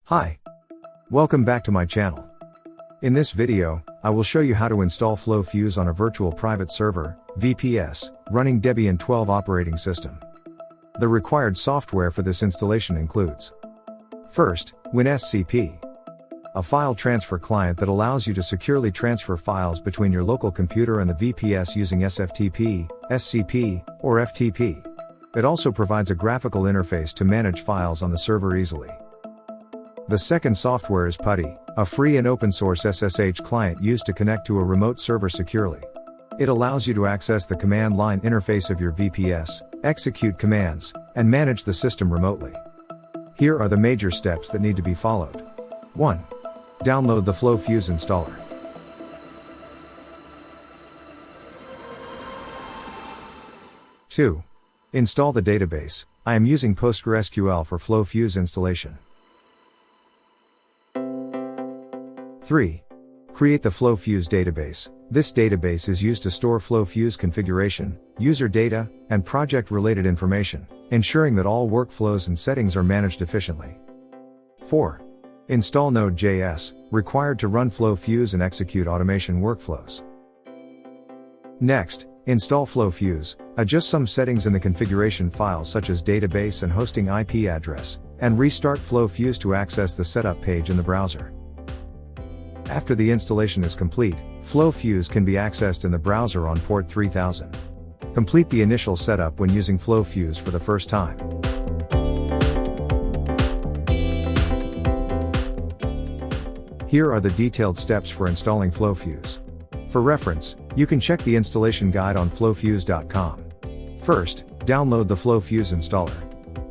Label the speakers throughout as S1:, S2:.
S1: Hi. Welcome back to my channel. In this video, I will show you how to install FlowFuse on a virtual private server, VPS, running Debian 12 operating system. The required software for this installation includes: first, WinSCP, a file transfer client that allows you to securely transfer files between your local computer and the VPS using SFTP, SCP, or FTP. It also provides a graphical interface to manage files on the server easily. The second software is PuTTY, a free and open source SSH client used to connect to a remote server securely. It allows you to access the command line interface of your VPS, execute commands, and manage the system remotely. Here are the major steps that need to be followed. 1. Download the FlowFuse installer. 2. Install the database. I am using PostgresQL for FlowFuse installation. 3. Create the FlowFuse database. This database is used to store FlowFuse configuration, user data, and project-related information, ensuring that all workflows and settings are managed efficiently. 4. Install Node.js, required to run FlowFuse and execute automation workflows. Next, install FlowFuse, adjust some settings in the configuration files such as database and hosting IP address, and restart FlowFuse to access the setup page in the browser. After the installation is complete, FlowFuse can be accessed in the browser on port 3000. Complete the initial setup when using FlowFuse for the first time. Here are the detailed steps for installing FlowFuse. For reference, you can check the installation guide on flowfuse.conf. First, download the FlowFuse installer.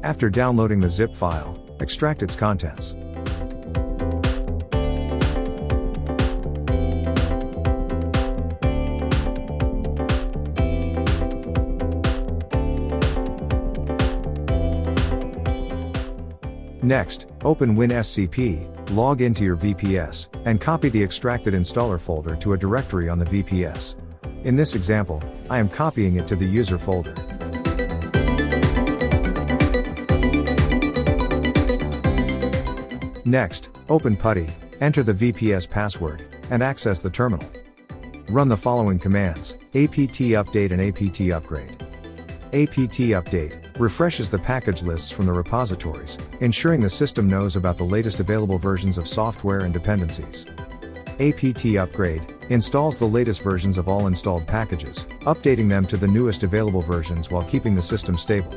S1: After downloading the zip file, extract its contents. Next, open WinSCP, log into your VPS, and copy the extracted installer folder to a directory on the VPS. In this example, I am copying it to the user folder. Next, open PuTTY, enter the VPS password, and access the terminal. Run the following commands: apt-update and apt-upgrade. apt-update refreshes the package lists from the repositories, ensuring the system knows about the latest available versions of software and dependencies. apt-upgrade installs the latest versions of all installed packages, updating them to the newest available versions while keeping the system stable.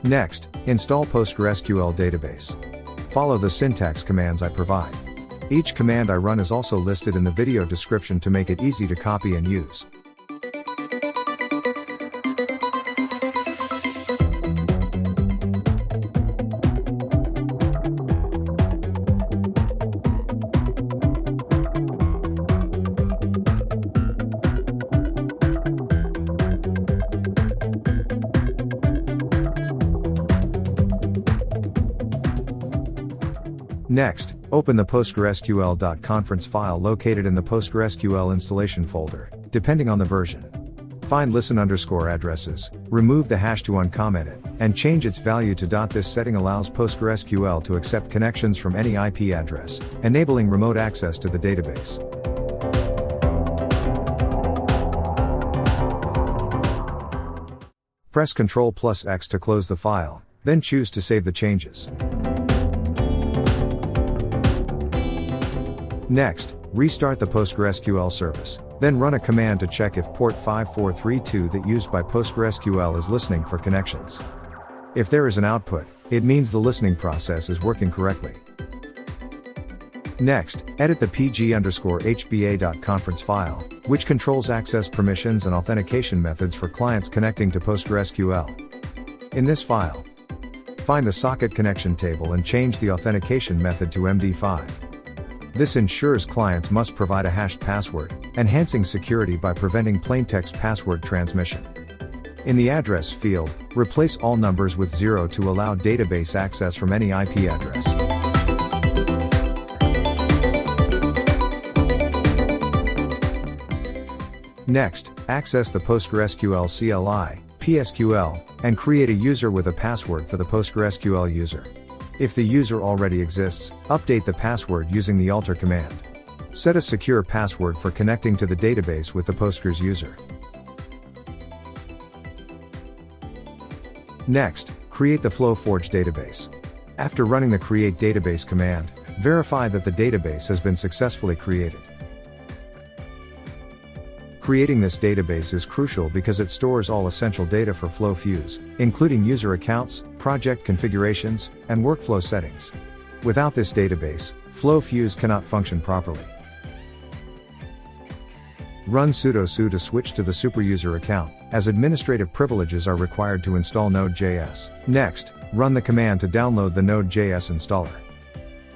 S1: Next, install PostgresQL database. Follow the syntax commands I provide. Each command I run is also listed in the video description to make it easy to copy and use. Next, open the postgresql.conf file located in the PostgresQL installation folder, depending on the version. Find listen_addresses, remove the hash to uncomment it, and change its value to . This setting allows PostgresQL to accept connections from any IP address, enabling remote access to the database. Press Ctrl+X to close the file, then choose to save the changes. Next, restart the PostgresQL service, then run a command to check if port 5432 that used by PostgresQL is listening for connections. If there is an output, it means the listening process is working correctly. Next, edit the pg_hba.conf file, which controls access permissions and authentication methods for clients connecting to PostgresQL. In this file, find the socket connection table and change the authentication method to MD5. This ensures clients must provide a hashed password, enhancing security by preventing plaintext password transmission. In the address field, replace all numbers with 0 to allow database access from any IP address. Next, access the PostgresQL CLI, psql, and create a user with a password for the PostgresQL user. If the user already exists, update the password using the alter command. Set a secure password for connecting to the database with the Postgres user. Next, create the flowforge database. After running the create database command, verify that the database has been successfully created. Creating this database is crucial because it stores all essential data for FlowFuse, including user accounts, project configurations, and workflow settings. Without this database, FlowFuse cannot function properly. Run sudo su to switch to the superuser account, as administrative privileges are required to install Node.js. Next, run the command to download the Node.js installer.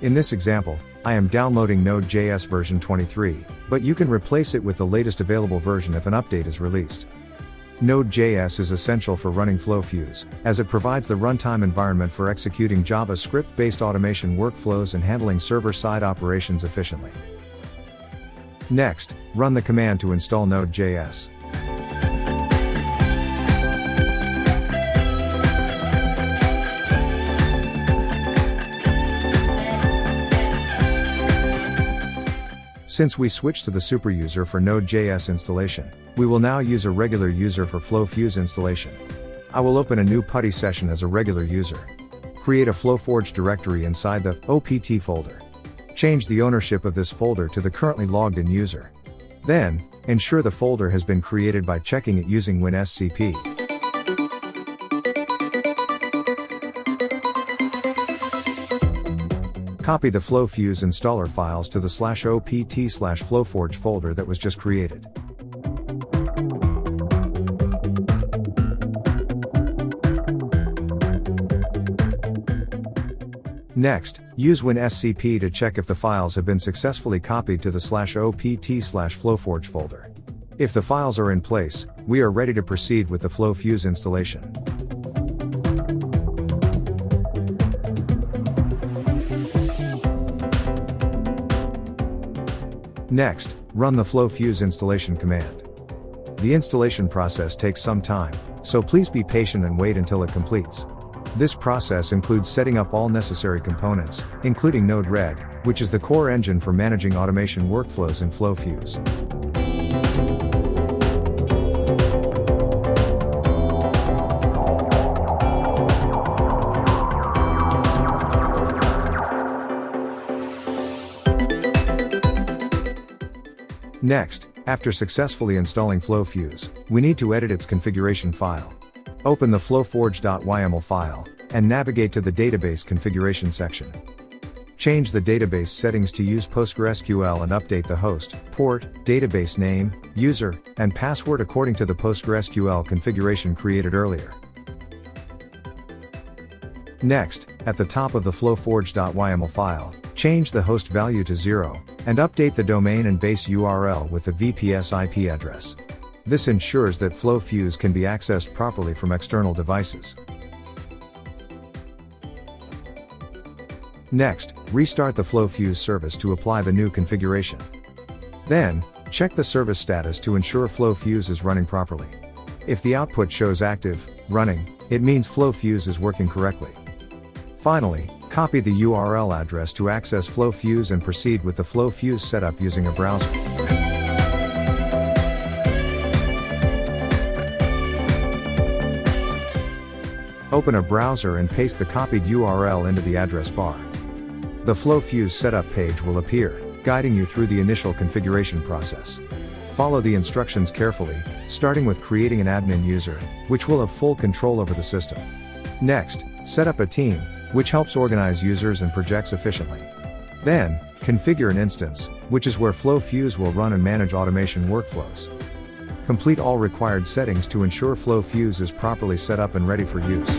S1: In this example, I am downloading Node.js version 23, but you can replace it with the latest available version if an update is released. Node.js is essential for running FlowFuse, as it provides the runtime environment for executing JavaScript-based automation workflows and handling server-side operations efficiently. Next, run the command to install Node.js. Since we switched to the superuser for Node.js installation, we will now use a regular user for FlowFuse installation. I will open a new PuTTY session as a regular user. Create a flowforge directory inside the opt folder. Change the ownership of this folder to the currently logged in user. Then, ensure the folder has been created by checking it using WinSCP. Copy the FlowFuse installer files to the /opt/flowforge folder that was just created. Next, use WinSCP to check if the files have been successfully copied to the /opt/flowforge folder. If the files are in place, we are ready to proceed with the FlowFuse installation. Next, run the FlowFuse installation command. The installation process takes some time, so please be patient and wait until it completes. This process includes setting up all necessary components, including Node.js, which is the core engine for managing automation workflows in FlowFuse. Next, after successfully installing FlowFuse, we need to edit its configuration file. Open the flowforge.yml file, and navigate to the database configuration section. Change the database settings to use PostgresQL and update the host, port, database name, user, and password according to the PostgresQL configuration created earlier. Next, at the top of the flowforge.yml file, change the host value to 0, and update the domain and base URL with the VPS IP address. This ensures that FlowFuse can be accessed properly from external devices. Next, restart the FlowFuse service to apply the new configuration. Then, check the service status to ensure FlowFuse is running properly. If the output shows active, running, it means FlowFuse is working correctly. Finally, copy the URL address to access FlowFuse and proceed with the FlowFuse setup using a browser. Open a browser and paste the copied URL into the address bar. The FlowFuse setup page will appear, guiding you through the initial configuration process. Follow the instructions carefully, starting with creating an admin user, which will have full control over the system. Next, set up a team, which helps organize users and projects efficiently. Then, configure an instance, which is where FlowFuse will run and manage automation workflows. Complete all required settings to ensure FlowFuse is properly set up and ready for use.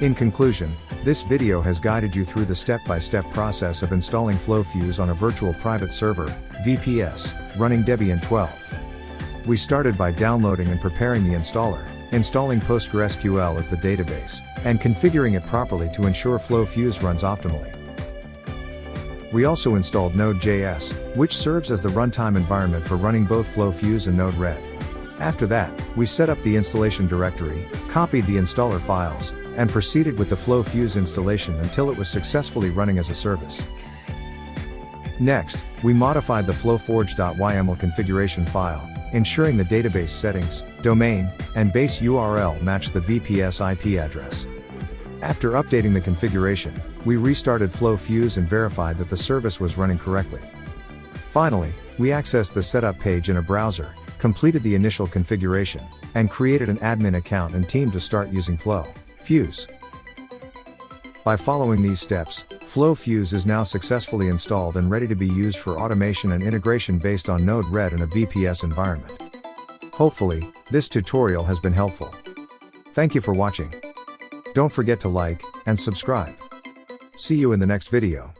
S1: In conclusion, this video has guided you through the step-by-step process of installing FlowFuse on a virtual private server, VPS, running Debian 12. We started by downloading and preparing the installer, installing PostgresQL as the database, and configuring it properly to ensure FlowFuse runs optimally. We also installed Node.js, which serves as the runtime environment for running both FlowFuse and Node-RED. After that, we set up the installation directory, copied the installer files, and proceeded with the FlowFuse installation until it was successfully running as a service. Next, we modified the flowforge.yml configuration file, ensuring the database settings, domain, and base URL match the VPS IP address. After updating the configuration, we restarted FlowFuse and verified that the service was running correctly. Finally, we accessed the setup page in a browser, completed the initial configuration, and created an admin account and team to start using FlowFuse. By following these steps, FlowFuse is now successfully installed and ready to be used for automation and integration based on Node-RED in a VPS environment. Hopefully, this tutorial has been helpful. Thank you for watching. Don't forget to like and subscribe. See you in the next video.